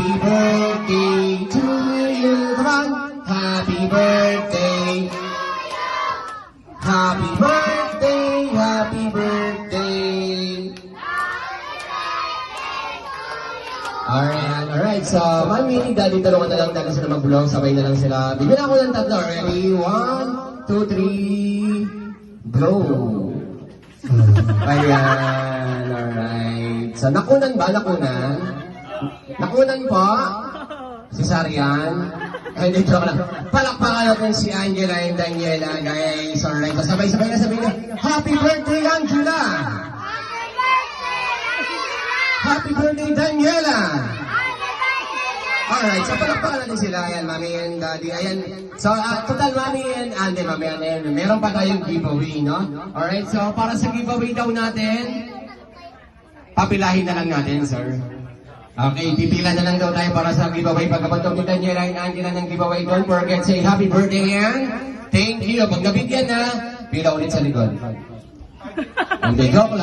Happy birthday to you. Come on. Happy birthday. Happy birthday. Happy birthday. Alright. So, Mami, Daddy, tulungan na lang natin sila mag-vlog. Sabay na lang sila. Bigyan ako ng tatlo. Ready? 1, 2, 3. Blow. Ayan. Alright. So, nakunan ba? Nakunan? Nakunan po? Si Sarian? Ay, dito ako lang. Palakpakan natin si Angela and Daniela, guys. Alright. So, sabay-sabay na sabihin na, Happy birthday, Angela! Happy birthday, Daniela! Alright, so palakpakan natin sila. Ayan, Mami and Daddy. Ayan. So, total, Mami and Ande, Mami and meron pa tayong giveaway, no? Alright, so para sa giveaway daw natin, papilahin na lang natin, sir. Okay, pipila na lang daw tayo para sa giveaway. Pagkapatong ni Daniela and Angela ng giveaway, don't forget, say happy birthday and thank you. Pag nabigyan na, pila ulit sa likod. Okay, joke lang.